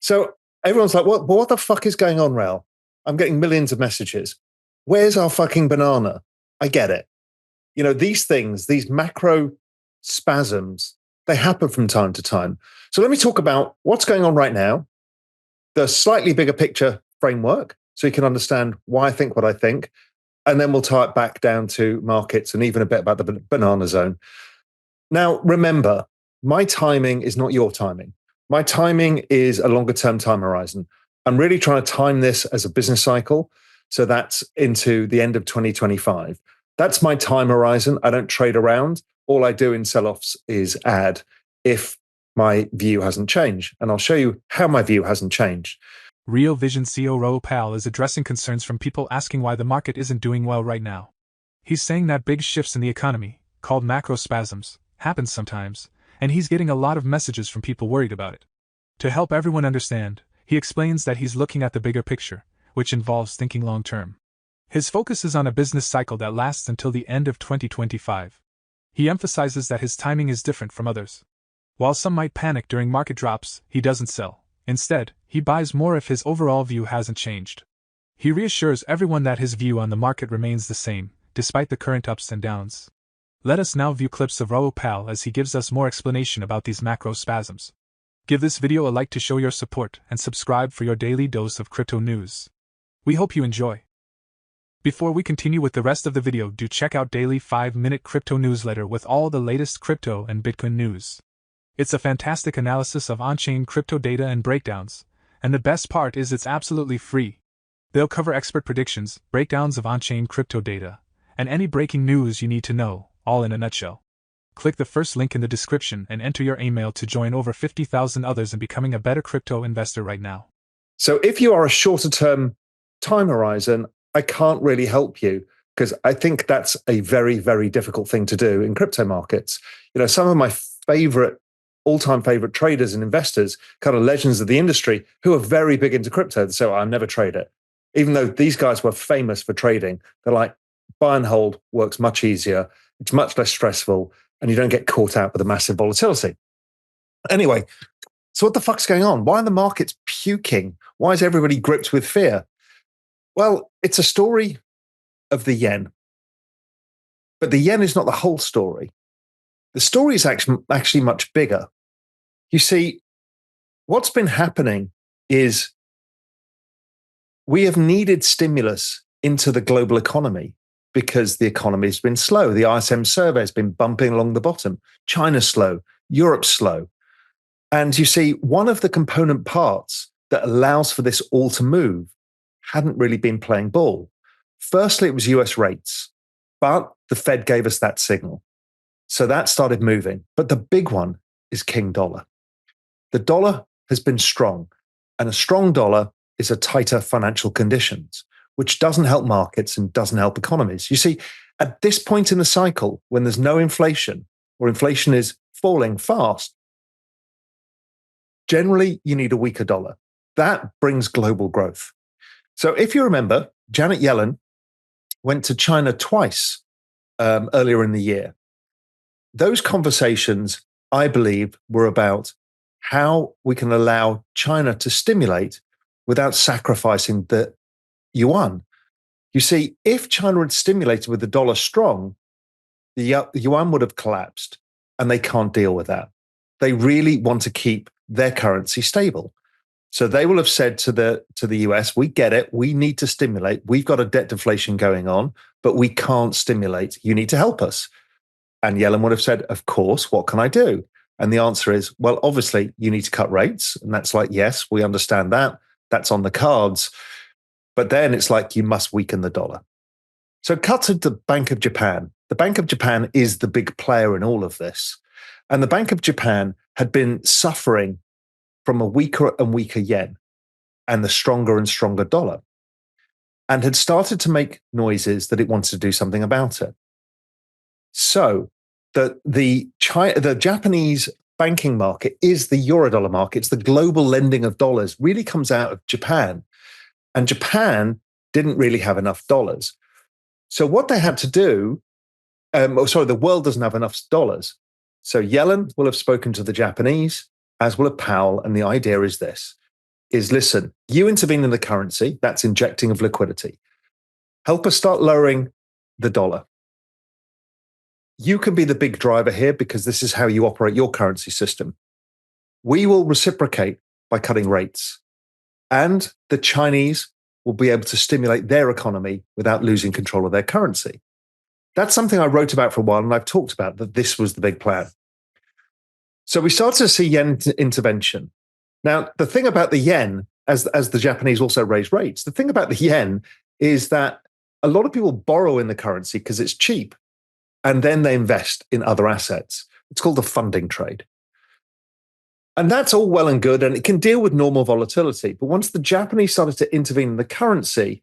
So everyone's like, what the fuck is going on, Raoul? I'm getting millions of messages. Where's our fucking banana? I get it. These things, these macro spasms, they happen from time to time. So let me talk about what's going on right now, the slightly bigger picture framework, so you can understand why I think what I think. And then we'll tie it back down to markets and even a bit about the banana zone. Now, remember, my timing is not your timing. My timing is a longer term time horizon. I'm really trying to time this as a business cycle. So that's into the end of 2025. That's my time horizon. I don't trade around. All I do in sell-offs is add if my view hasn't changed. And I'll show you how my view hasn't changed. Real Vision CEO Raoul is addressing concerns from people asking why the market isn't doing well right now. He's saying that big shifts in the economy, called macro spasms, happen sometimes, and he's getting a lot of messages from people worried about it. To help everyone understand, he explains that he's looking at the bigger picture, which involves thinking long-term. His focus is on a business cycle that lasts until the end of 2025. He emphasizes that his timing is different from others. While some might panic during market drops, he doesn't sell. Instead, he buys more if his overall view hasn't changed. He reassures everyone that his view on the market remains the same, despite the current ups and downs. Let us now view clips of Raoul as he gives us more explanation about these macro spasms. Give this video a like to show your support and subscribe for your daily dose of crypto news. We hope you enjoy. Before we continue with the rest of the video, do check out daily 5-minute crypto newsletter with all the latest crypto and Bitcoin news. It's a fantastic analysis of on-chain crypto data and breakdowns, and the best part is it's absolutely free. They'll cover expert predictions, breakdowns of on-chain crypto data, and any breaking news you need to know, all in a nutshell. Click the first link in the description and enter your email to join over 50,000 others in becoming a better crypto investor right now. So if you are a shorter term time horizon, I can't really help you because I think that's a very, very difficult thing to do in crypto markets. Some of my all-time favorite traders and investors, kind of legends of the industry, who are very big into crypto. So I'll never trade it. Even though these guys were famous for trading, they're like, buy and hold works much easier. It's much less stressful, and you don't get caught out with a massive volatility. Anyway, so what the fuck's going on? Why are the markets puking? Why is everybody gripped with fear? Well, it's a story of the yen. But the yen is not the whole story. The story is actually much bigger. You see, what's been happening is we have needed stimulus into the global economy because the economy has been slow. The ISM survey has been bumping along the bottom. China's slow. Europe's slow. And you see, one of the component parts that allows for this all to move hadn't really been playing ball. Firstly, it was US rates, but the Fed gave us that signal. So that started moving. But the big one is King Dollar. The dollar has been strong, and a strong dollar is a tighter financial conditions, which doesn't help markets and doesn't help economies. You see, at this point in the cycle, when there's no inflation or inflation is falling fast, generally you need a weaker dollar. That brings global growth. So if you remember, Janet Yellen went to China twice earlier in the year. Those conversations, I believe, were about how we can allow China to stimulate without sacrificing the yuan. You see, if China had stimulated with the dollar strong, the yuan would have collapsed, and they can't deal with that. They really want to keep their currency stable. So they will have said to the US, we get it, we need to stimulate. We've got a debt deflation going on, but we can't stimulate. You need to help us. And Yellen would have said, of course, what can I do? And the answer is, well, obviously, you need to cut rates. And that's like, yes, we understand that. That's on the cards. But then it's like, you must weaken the dollar. So cut to the Bank of Japan. The Bank of Japan is the big player in all of this. And the Bank of Japan had been suffering from a weaker and weaker yen and the stronger and stronger dollar, and had started to make noises that it wanted to do something about it. So the Japanese banking market is the Eurodollar market. It's the global lending of dollars, really comes out of Japan. And Japan didn't really have enough dollars. So what they had to do, the world doesn't have enough dollars. So Yellen will have spoken to the Japanese, as will have Powell. And the idea is this: is, listen, you intervene in the currency, that's injecting of liquidity. Help us start lowering the dollar. You can be the big driver here because this is how you operate your currency system. We will reciprocate by cutting rates. And the Chinese will be able to stimulate their economy without losing control of their currency. That's something I wrote about for a while, and I've talked about that this was the big plan. So we started to see yen intervention. Now, the thing about the yen, as the Japanese also raise rates, the thing about the yen is that a lot of people borrow in the currency because it's cheap, and then they invest in other assets. It's called the funding trade. And that's all well and good, and it can deal with normal volatility. But once the Japanese started to intervene in the currency,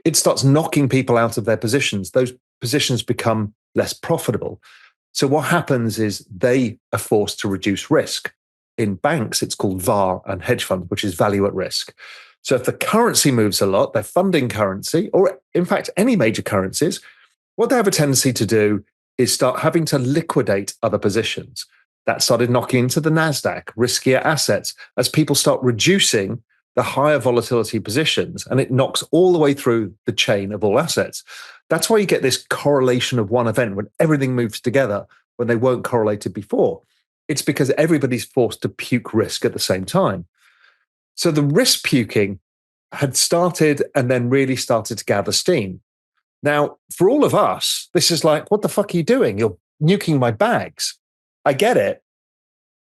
it starts knocking people out of their positions. Those positions become less profitable. So what happens is they are forced to reduce risk. In banks, it's called VAR and hedge fund, which is value at risk. So if the currency moves a lot, their funding currency, or in fact, any major currencies, what they have a tendency to do is start having to liquidate other positions. That started knocking into the NASDAQ, riskier assets, as people start reducing the higher volatility positions, and it knocks all the way through the chain of all assets. That's why you get this correlation of one event when everything moves together when they weren't correlated before. It's because everybody's forced to puke risk at the same time. So the risk puking had started and then really started to gather steam. Now, for all of us, this is like, what the fuck are you doing? You're nuking my bags. I get it.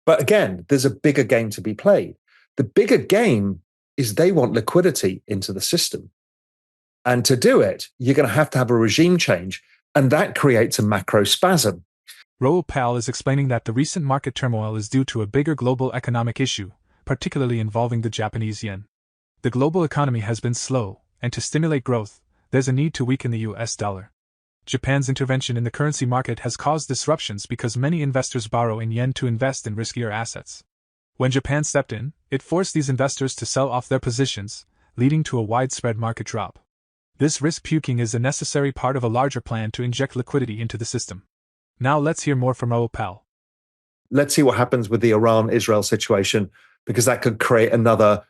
But again, there's a bigger game to be played. The bigger game is they want liquidity into the system. And to do it, you're going to have a regime change. And that creates a macro spasm. Raoul Pal is explaining that the recent market turmoil is due to a bigger global economic issue, particularly involving the Japanese yen. The global economy has been slow, and to stimulate growth, there's a need to weaken the US dollar. Japan's intervention in the currency market has caused disruptions because many investors borrow in yen to invest in riskier assets. When Japan stepped in, it forced these investors to sell off their positions, leading to a widespread market drop. This risk puking is a necessary part of a larger plan to inject liquidity into the system. Now let's hear more from Raoul Pal. Let's see what happens with the Iran-Israel situation, because that could create another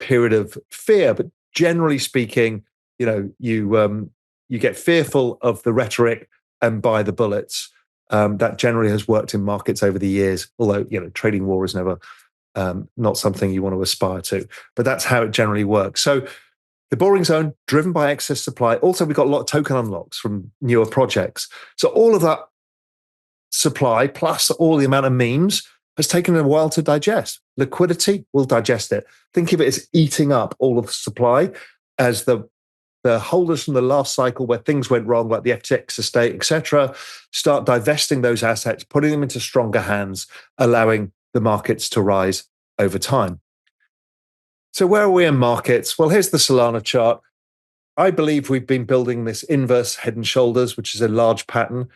period of fear. But generally speaking, you get fearful of the rhetoric and buy the bullets. That generally has worked in markets over the years, although, trading war is never not something you want to aspire to. But that's how it generally works. So the boring zone, driven by excess supply. Also, we've got a lot of token unlocks from newer projects. So all of that supply, plus all the amount of memes, has taken a while to digest. Liquidity will digest it. Think of it as eating up all of the supply as the holders from the last cycle where things went wrong, like the FTX estate, etc., start divesting those assets, putting them into stronger hands, allowing the markets to rise over time. So where are we in markets? Well, here's the Solana chart. I believe we've been building this inverse head and shoulders, which is a large pattern.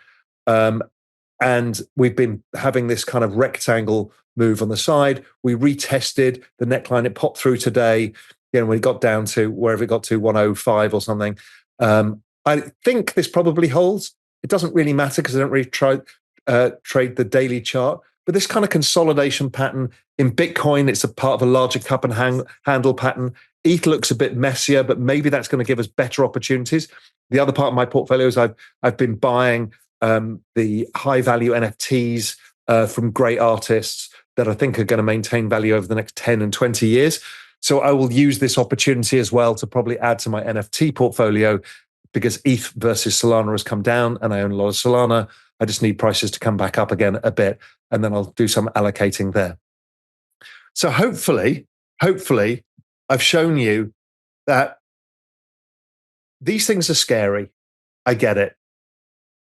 And we've been having this kind of rectangle move on the side. We retested the neckline. It popped through today. When it got down to wherever it got to 105 or something. I think this probably holds. It doesn't really matter because I don't really trade the daily chart. But this kind of consolidation pattern in Bitcoin, it's a part of a larger cup and handle pattern. ETH looks a bit messier, but maybe that's going to give us better opportunities. The other part of my portfolio is I've been buying the high value NFTs from great artists that I think are going to maintain value over the next 10 and 20 years. So I will use this opportunity as well to probably add to my NFT portfolio, because ETH versus Solana has come down and I own a lot of Solana. I just need prices to come back up again a bit, and then I'll do some allocating there. So hopefully I've shown you that these things are scary. I get it.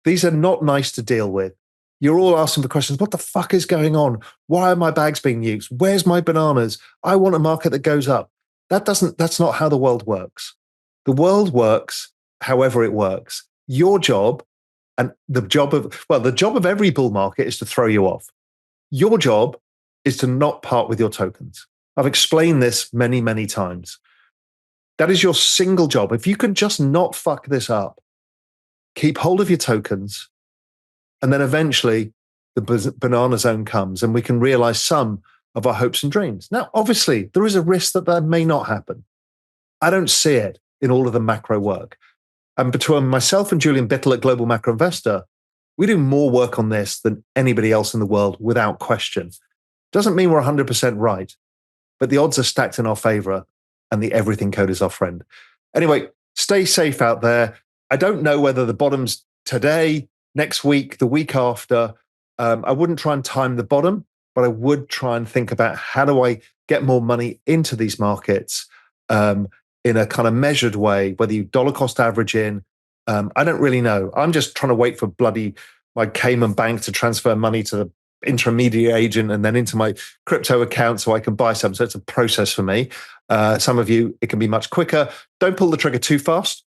These are not nice to deal with. You're all asking for questions. What the fuck is going on? Why are my bags being used? Where's my bananas? I want a market that goes up. That's not how the world works. The world works however it works. Your job and the job of every bull market is to throw you off. Your job is to not part with your tokens. I've explained this many, many times. That is your single job. If you can just not fuck this up, keep hold of your tokens, and then eventually the banana zone comes and we can realize some of our hopes and dreams. Now, obviously, there is a risk that that may not happen. I don't see it in all of the macro work. And between myself and Julian Bittel at Global Macro Investor, we do more work on this than anybody else in the world without question. Doesn't mean we're 100% right, but the odds are stacked in our favor and the everything code is our friend. Anyway, stay safe out there. I don't know whether the bottom's today, next week, the week after. I wouldn't try and time the bottom, but I would try and think about how do I get more money into these markets in a kind of measured way, whether you dollar cost average in. I don't really know. I'm just trying to wait for my Cayman bank to transfer money to the intermediary agent and then into my crypto account so I can buy some. So it's a process for me. Some of you, it can be much quicker. Don't pull the trigger too fast.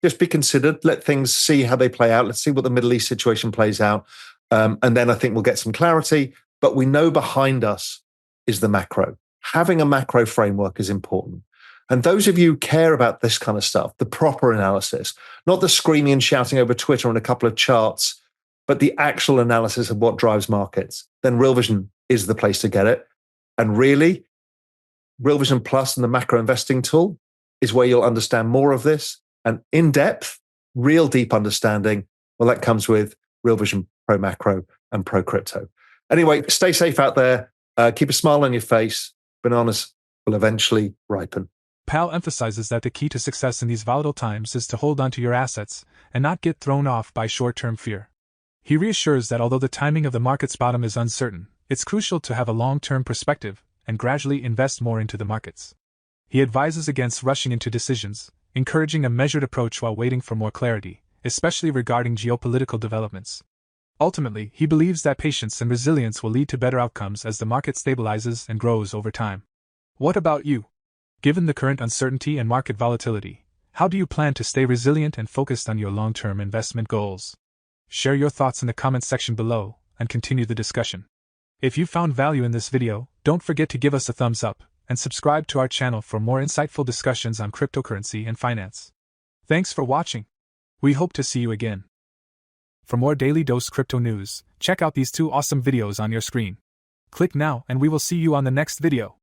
Just be considered. Let things see how they play out. Let's see what the Middle East situation plays out. And then I think we'll get some clarity. But we know behind us is the macro. Having a macro framework is important. And those of you who care about this kind of stuff, the proper analysis, not the screaming and shouting over Twitter on a couple of charts, but the actual analysis of what drives markets, then Real Vision is the place to get it. And really, Real Vision Plus and the macro investing tool is where you'll understand more of this. And in depth, real deep understanding, well, that comes with Real Vision Pro Macro and Pro Crypto. Anyway, stay safe out there. Keep a smile on your face. Bananas will eventually ripen. Powell emphasizes that the key to success in these volatile times is to hold onto your assets and not get thrown off by short-term fear. He reassures that although the timing of the market's bottom is uncertain, it's crucial to have a long-term perspective and gradually invest more into the markets. He advises against rushing into decisions, encouraging a measured approach while waiting for more clarity, especially regarding geopolitical developments. Ultimately, he believes that patience and resilience will lead to better outcomes as the market stabilizes and grows over time. What about you? Given the current uncertainty and market volatility, how do you plan to stay resilient and focused on your long-term investment goals? Share your thoughts in the comments section below and continue the discussion. If you found value in this video, don't forget to give us a thumbs up and subscribe to our channel for more insightful discussions on cryptocurrency and finance. Thanks for watching. We hope to see you again. For more Daily Dose Crypto news, check out these 2 awesome videos on your screen. Click now and we will see you on the next video.